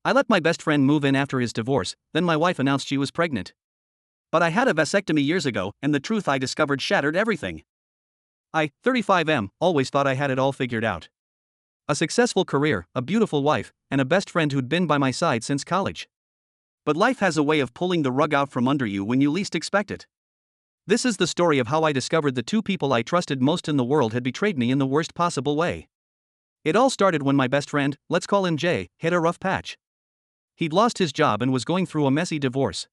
I let my best friend move in after his divorce, then my wife announced she was pregnant. But I had a vasectomy years ago, and the truth I discovered shattered everything. I, 35M, always thought I had it all figured out. A successful career, a beautiful wife, and a best friend who'd been by my side since college. But life has a way of pulling the rug out from under you when you least expect it. This is the story of how I discovered the two people I trusted most in the world had betrayed me in the worst possible way. It all started when my best friend, let's call him Jay, hit a rough patch. He'd lost his job and was going through a messy divorce.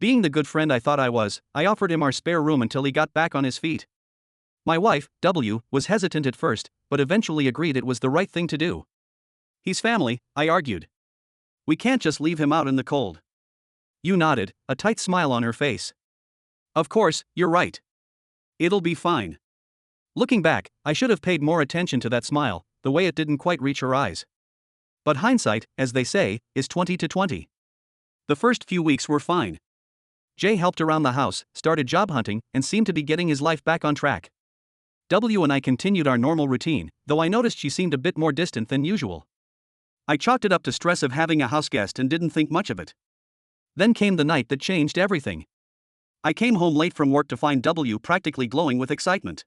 Being the good friend I thought I was, I offered him our spare room until he got back on his feet. My wife, W, was hesitant at first, but eventually agreed it was the right thing to do. He's family, I argued. We can't just leave him out in the cold. You nodded, a tight smile on her face. Of course, you're right. It'll be fine. Looking back, I should have paid more attention to that smile, the way it didn't quite reach her eyes. But hindsight, as they say, is 20/20. The first few weeks were fine. Jay helped around the house, started job hunting, and seemed to be getting his life back on track. W and I continued our normal routine, though I noticed she seemed a bit more distant than usual. I chalked it up to stress of having a house guest and didn't think much of it. Then came the night that changed everything. I came home late from work to find W practically glowing with excitement.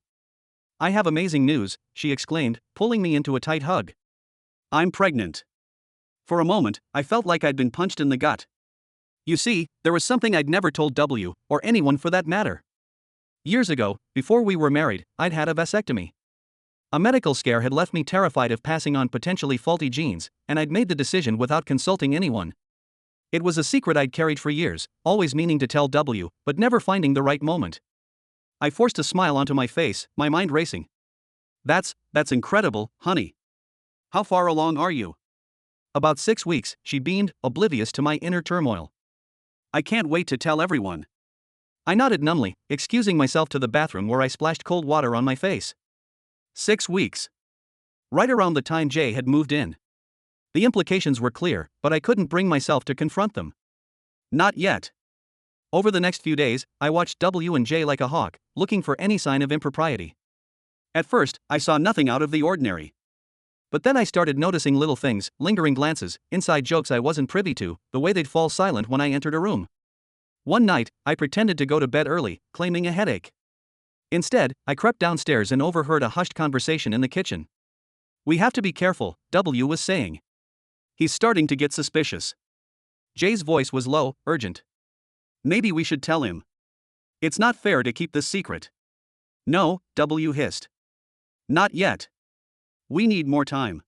I have amazing news, she exclaimed, pulling me into a tight hug. I'm pregnant. For a moment, I felt like I'd been punched in the gut. You see, there was something I'd never told W, or anyone for that matter. Years ago, before we were married, I'd had a vasectomy. A medical scare had left me terrified of passing on potentially faulty genes, and I'd made the decision without consulting anyone. It was a secret I'd carried for years, always meaning to tell W, but never finding the right moment. I forced a smile onto my face, my mind racing. That's incredible, honey. How far along are you? About 6 weeks, she beamed, oblivious to my inner turmoil. I can't wait to tell everyone. I nodded numbly, excusing myself to the bathroom where I splashed cold water on my face. 6 weeks. Right around the time Jay had moved in. The implications were clear, but I couldn't bring myself to confront them. Not yet. Over the next few days, I watched W and Jay like a hawk, looking for any sign of impropriety. At first, I saw nothing out of the ordinary. But then I started noticing little things, lingering glances, inside jokes I wasn't privy to, the way they'd fall silent when I entered a room. One night, I pretended to go to bed early, claiming a headache. Instead, I crept downstairs and overheard a hushed conversation in the kitchen. We have to be careful, W was saying. He's starting to get suspicious. Jay's voice was low, urgent. Maybe we should tell him. It's not fair to keep this secret. No, W hissed. Not yet. We need more time.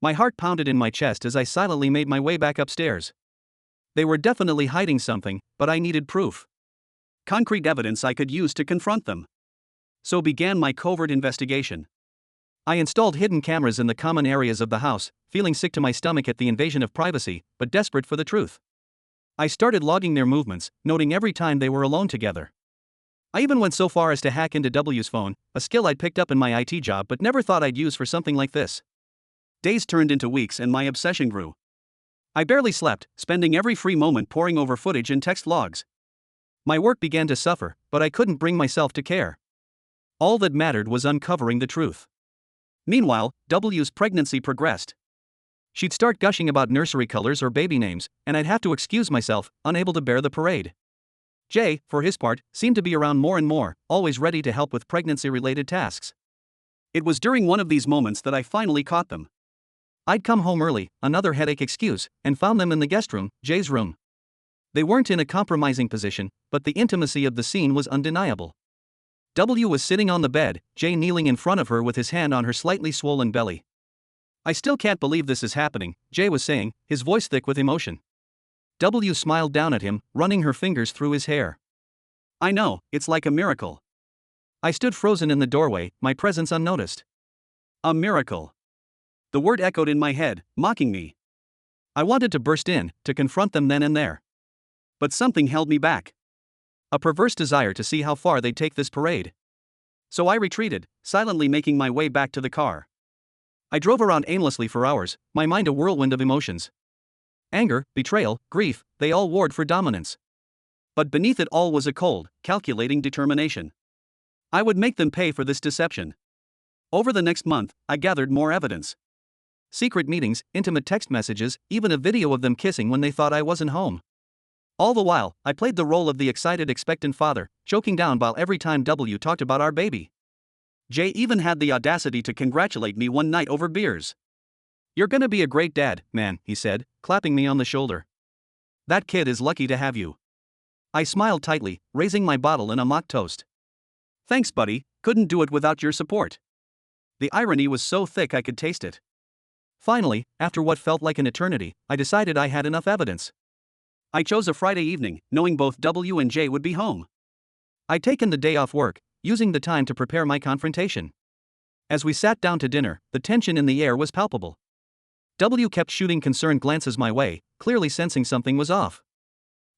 My heart pounded in my chest as I silently made my way back upstairs. They were definitely hiding something, but I needed proof. Concrete evidence I could use to confront them. So began my covert investigation. I installed hidden cameras in the common areas of the house, feeling sick to my stomach at the invasion of privacy, but desperate for the truth. I started logging their movements, noting every time they were alone together. I even went so far as to hack into W's phone, a skill I'd picked up in my IT job but never thought I'd use for something like this. Days turned into weeks and my obsession grew. I barely slept, spending every free moment poring over footage and text logs. My work began to suffer, but I couldn't bring myself to care. All that mattered was uncovering the truth. Meanwhile, W's pregnancy progressed. She'd start gushing about nursery colors or baby names, and I'd have to excuse myself, unable to bear the parade. Jay, for his part, seemed to be around more and more, always ready to help with pregnancy-related tasks. It was during one of these moments that I finally caught them. I'd come home early, another headache excuse, and found them in the guest room, Jay's room. They weren't in a compromising position, but the intimacy of the scene was undeniable. W was sitting on the bed, Jay kneeling in front of her with his hand on her slightly swollen belly. I still can't believe this is happening, Jay was saying, his voice thick with emotion. W smiled down at him, running her fingers through his hair. I know, it's like a miracle. I stood frozen in the doorway, my presence unnoticed. A miracle. The word echoed in my head, mocking me. I wanted to burst in, to confront them then and there. But something held me back. A perverse desire to see how far they'd take this parade. So I retreated, silently making my way back to the car. I drove around aimlessly for hours, my mind a whirlwind of emotions. Anger, betrayal, grief, they all warred for dominance. But beneath it all was a cold, calculating determination. I would make them pay for this deception. Over the next month, I gathered more evidence. secret meetings, intimate text messages, even a video of them kissing when they thought I wasn't home. All the while, I played the role of the excited expectant father, choking down bile every time W talked about our baby. Jay even had the audacity to congratulate me one night over beers. "You're gonna be a great dad, man," he said, clapping me on the shoulder. "That kid is lucky to have you." I smiled tightly, raising my bottle in a mock toast. "Thanks, buddy, couldn't do it without your support." The irony was so thick I could taste it. Finally, after what felt like an eternity, I decided I had enough evidence. I chose a Friday evening, knowing both W and Jay would be home. I'd taken the day off work, using the time to prepare my confrontation. As we sat down to dinner, the tension in the air was palpable. W kept shooting concerned glances my way, clearly sensing something was off.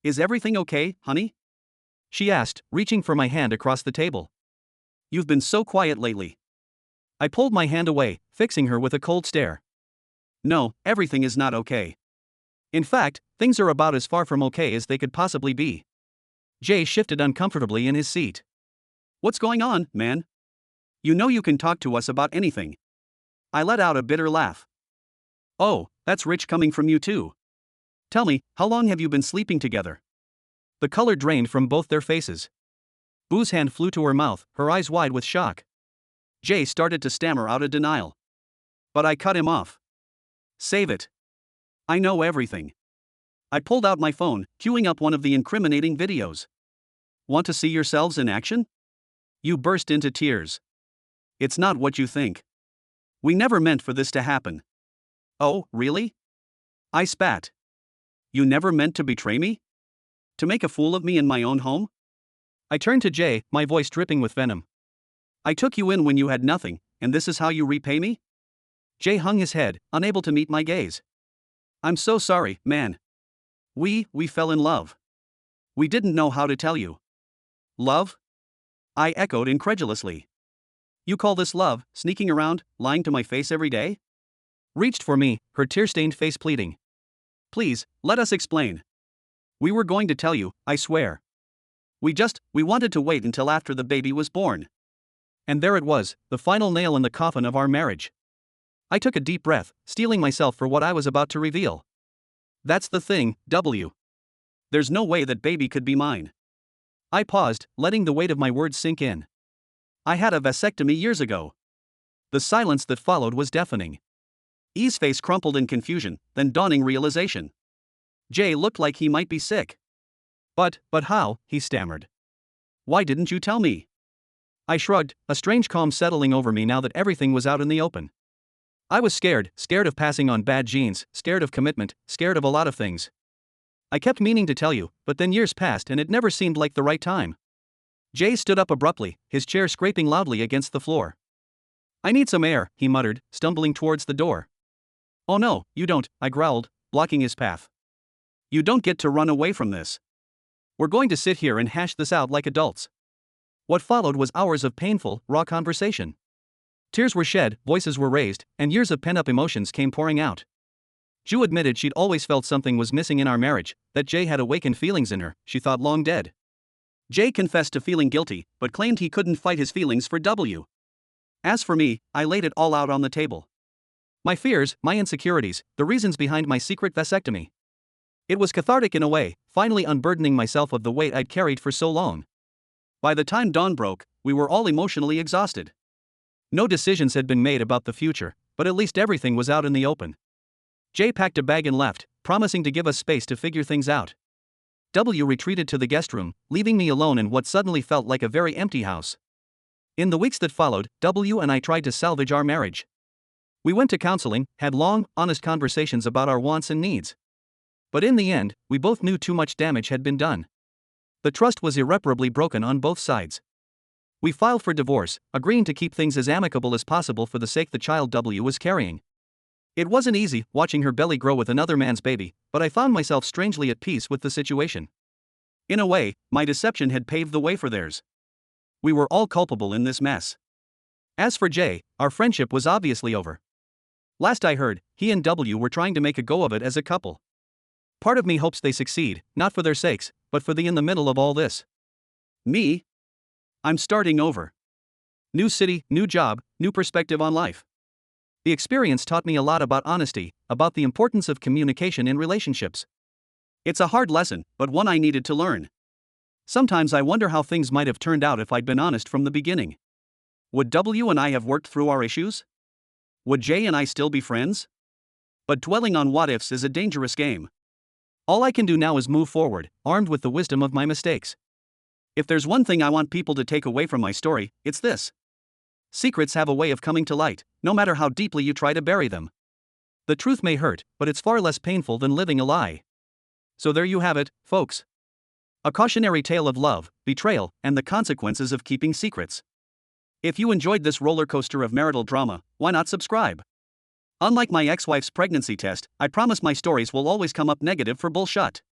"Is everything okay, honey?" she asked, reaching for my hand across the table. "You've been so quiet lately." I pulled my hand away, fixing her with a cold stare. "No, everything is not okay. In fact, things are about as far from okay as they could possibly be." Jay shifted uncomfortably in his seat. "What's going on, man? You know you can talk to us about anything." I let out a bitter laugh. "Oh, that's rich coming from you too. Tell me, how long have you been sleeping together?" The color drained from both their faces. Boo's hand flew to her mouth, her eyes wide with shock. Jay started to stammer out a denial. But I cut him off. "Save it. I know everything." I pulled out my phone, queuing up one of the incriminating videos. "Want to see yourselves in action?" You burst into tears. "It's not what you think. We never meant for this to happen." "Oh, really?" I spat. "You never meant to betray me? To make a fool of me in my own home?" I turned to Jay, my voice dripping with venom. "I took you in when you had nothing, and this is how you repay me?" Jay hung his head, unable to meet my gaze. "I'm so sorry, man. We fell in love. We didn't know how to tell you." "Love?" I echoed incredulously. "You call this love, sneaking around, lying to my face every day?" Reached for me, her tear-stained face pleading. "Please, let us explain. We were going to tell you, I swear. We wanted to wait until after the baby was born." And there it was, the final nail in the coffin of our marriage. I took a deep breath, steeling myself for what I was about to reveal. "That's the thing, W. There's no way that baby could be mine." I paused, letting the weight of my words sink in. "I had a vasectomy years ago." The silence that followed was deafening. E's face crumpled in confusion, then dawning realization. Jay looked like he might be sick. But how?" he stammered. "Why didn't you tell me?" I shrugged, a strange calm settling over me now that everything was out in the open. I was scared of passing on bad genes, scared of commitment, scared of a lot of things. I kept meaning to tell you, but then years passed and it never seemed like the right time. Jay stood up abruptly, his chair scraping loudly against the floor. "I need some air," he muttered, stumbling towards the door. "Oh no, you don't," I growled, blocking his path. "You don't get to run away from this. We're going to sit here and hash this out like adults." What followed was hours of painful, raw conversation. Tears were shed, voices were raised, and years of pent-up emotions came pouring out. Ju admitted she'd always felt something was missing in our marriage, that Jay had awakened feelings in her she thought long dead. Jay confessed to feeling guilty, but claimed he couldn't fight his feelings for W. As for me, I laid it all out on the table. My fears, my insecurities, the reasons behind my secret vasectomy. It was cathartic in a way, finally unburdening myself of the weight I'd carried for so long. By the time dawn broke, we were all emotionally exhausted. No decisions had been made about the future, but at least everything was out in the open. Jay packed a bag and left, promising to give us space to figure things out. W retreated to the guest room, leaving me alone in what suddenly felt like a very empty house. In the weeks that followed, W and I tried to salvage our marriage. We went to counseling, had long, honest conversations about our wants and needs. But in the end, we both knew too much damage had been done. The trust was irreparably broken on both sides. We filed for divorce, agreeing to keep things as amicable as possible for the sake the child W was carrying. It wasn't easy, watching her belly grow with another man's baby, but I found myself strangely at peace with the situation. In a way, my deception had paved the way for theirs. We were all culpable in this mess. As for Jay, our friendship was obviously over. Last I heard, he and W were trying to make a go of it as a couple. Part of me hopes they succeed, not for their sakes, but for the in the middle of all this. Me? I'm starting over. New city, new job, new perspective on life. The experience taught me a lot about honesty, about the importance of communication in relationships. It's a hard lesson, but one I needed to learn. Sometimes I wonder how things might have turned out if I'd been honest from the beginning. Would W and I have worked through our issues? Would Jay and I still be friends? But dwelling on what ifs is a dangerous game. All I can do now is move forward, armed with the wisdom of my mistakes. If there's one thing I want people to take away from my story, it's this. Secrets have a way of coming to light, no matter how deeply you try to bury them. The truth may hurt, but it's far less painful than living a lie. So there you have it, folks. A cautionary tale of love, betrayal, and the consequences of keeping secrets. If you enjoyed this roller coaster of marital drama, why not subscribe? Unlike my ex-wife's pregnancy test, I promise my stories will always come up negative for bullshit.